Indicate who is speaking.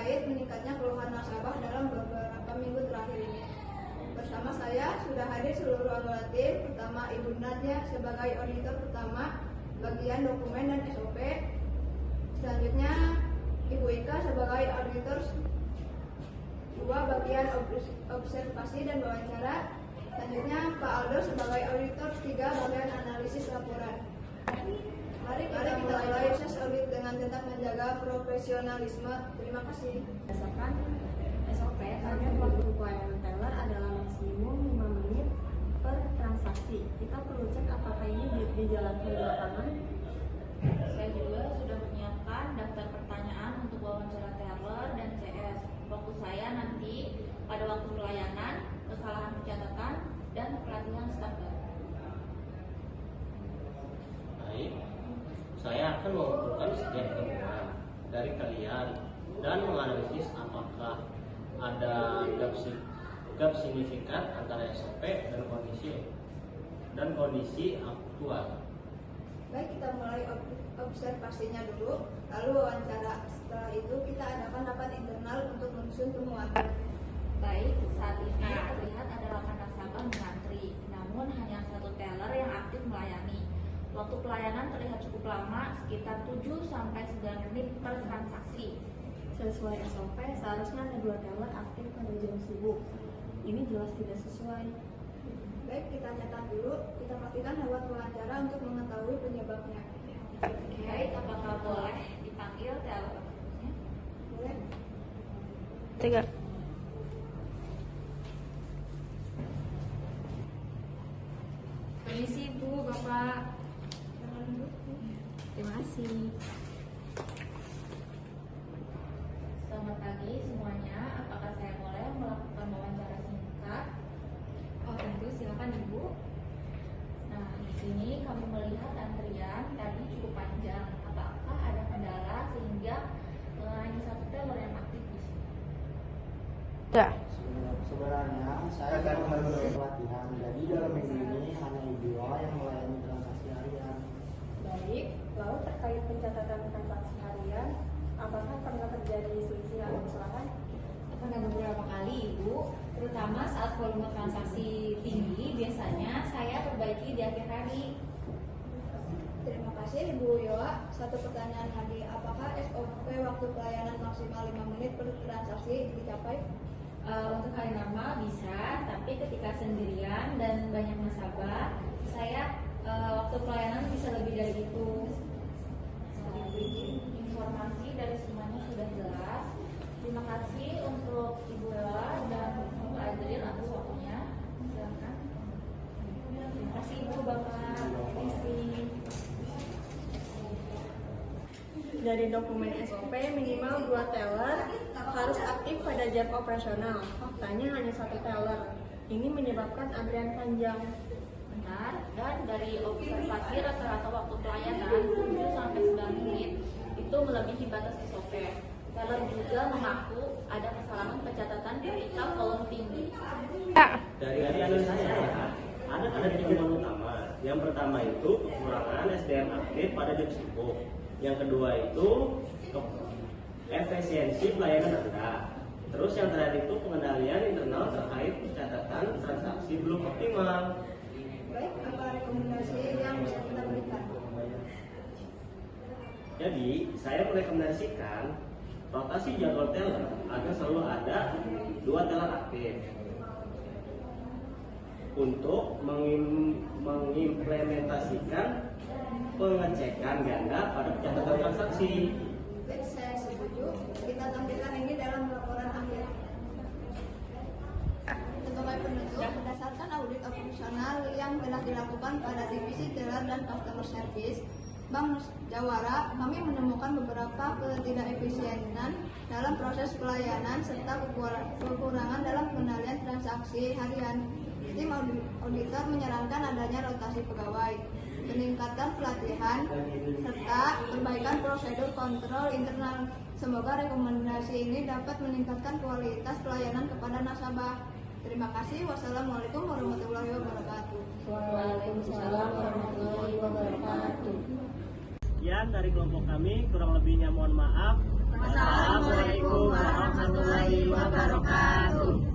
Speaker 1: terkait meningkatnya keluhan nasabah dalam beberapa minggu terakhir ini. Bersama saya sudah hadir seluruh anggota tim, pertama Ibu Nadia sebagai auditor pertama bagian dokumen dan SOP. Selanjutnya Ibu Ika sebagai auditor 2 bagian observasi dan wawancara. Selanjutnya Pak Aldo sebagai auditor 3 bagian analisis laporan. Mari kita mulai proses audit dengan tetap menjaga profesionalisme. Terima kasih.
Speaker 2: Berdasarkan SOP, target waktu pelayanan teller adalah maksimum 5 menit per transaksi. Kita perlu cek apakah ini dijalankan di lapangan.
Speaker 3: Saya juga sudah menyiapkan daftar pertanyaan untuk wawancara teller dan CS. Waktu saya nanti pada waktu pelayanan, kesalahan pencatatan, dan pelatihan staf baru.
Speaker 4: Baik, saya akan mengumpulkan setiap temuan dari kalian dan menganalisis apakah ada gap signifikan antara SOP dan kondisi aktual.
Speaker 1: Baik, kita mulai observasinya dulu, lalu wawancara. Setelah itu kita adakan rapat internal untuk menyusun temuan.
Speaker 3: Baik, saat ini terlihat ada 8 nasabah mengantri, namun hanya 1 teller yang aktif melayani. Waktu pelayanan terlihat cukup lama, sekitar 7-9 menit per transaksi.
Speaker 2: Sesuai SOP, seharusnya ada 2 teller aktif pada jam sibuk. Ini jelas tidak sesuai.
Speaker 1: Baik, kita catat dulu, kita pastikan lewat wawancara untuk mengetahui penyebabnya.
Speaker 3: Baik, apakah boleh dipanggil teller berikutnya?
Speaker 1: Boleh?
Speaker 2: 3.
Speaker 5: Permisi Bu, Bapak.
Speaker 2: Terima kasih.
Speaker 3: Selamat pagi semuanya, apakah saya boleh melakukan wawancara singkat?
Speaker 5: Oh tentu, silakan Ibu.
Speaker 3: Nah, di sini kami melihat antrian tadi cukup panjang. Apakah ada kendala sehingga hanya 1 teller yang aktif di sini?
Speaker 6: Sebenarnya saya akan memenuhi pelatihan, jadi dalam minggu ini hanya Ibu yang melayani transaksi harian.
Speaker 2: Baik, lalu terkait pencatatan transaksi harian, apakah pernah terjadi selisih atau kesalahan?
Speaker 5: Pernah beberapa kali Ibu, terutama saat volume transaksi tinggi, biasanya saya perbaiki di akhir hari.
Speaker 1: Terima kasih Ibu Yola. Satu pertanyaan lagi, apakah SOP waktu pelayanan maksimal 5 menit per transaksi dicapai?
Speaker 5: Untuk hari normal bisa, tapi ketika sendirian dan banyak nasabah, saya waktu pelayanan bisa lebih dari itu.
Speaker 3: Informasi dari semuanya sudah jelas. Terima kasih untuk Ibu Ella dan Pak Adril atas waktunya. Silakan.
Speaker 5: Terima kasih Ibu, Bapak.
Speaker 2: Dari dokumen SOP, minimal 2 teller harus aktif pada jam operasional. Faktanya hanya 1 teller. Ini menyebabkan antrian panjang.
Speaker 3: Benar, dan dari observasi rata-rata waktu pelayanan 7-9 menit itu melebihi batas SOP. Teller juga mengaku ada kesalahan pencatatan ketika volume tinggi.
Speaker 4: Dari analisa saya, ada 3 temuan utama. Yang pertama itu kekurangan SDM aktif pada jam sibuk. Yang kedua itu efisiensi pelayanan Anda. Terus yang terakhir itu pengendalian internal terkait pencatatan transaksi belum optimal.
Speaker 1: Baik, apa rekomendasi yang bisa kita berikan?
Speaker 4: Jadi, saya merekomendasikan rotasi jadwal teller agar selalu ada 2 teller aktif untuk mengimplementasikan pengecekan ganda pada pencatatan transaksi.
Speaker 1: Baik, saya setuju. Kita tampilkan ini dalam laporan akhir. Sebagai penutup, berdasarkan audit operasional yang telah dilakukan pada divisi teller dan customer service Bank Jawara, kami menemukan beberapa ketidakefisienan dalam proses pelayanan serta kekurangan dalam pengendalian transaksi harian. Tim auditor menyarankan adanya rotasi pegawai, peningkatan pelatihan, serta perbaikan prosedur kontrol internal. Semoga rekomendasi ini dapat meningkatkan kualitas pelayanan kepada nasabah. Terima kasih. Wassalamualaikum warahmatullahi wabarakatuh.
Speaker 2: Waalaikumsalam warahmatullahi wabarakatuh.
Speaker 4: Sekian dari kelompok kami, kurang lebihnya mohon maaf.
Speaker 1: Wassalamualaikum warahmatullahi wabarakatuh.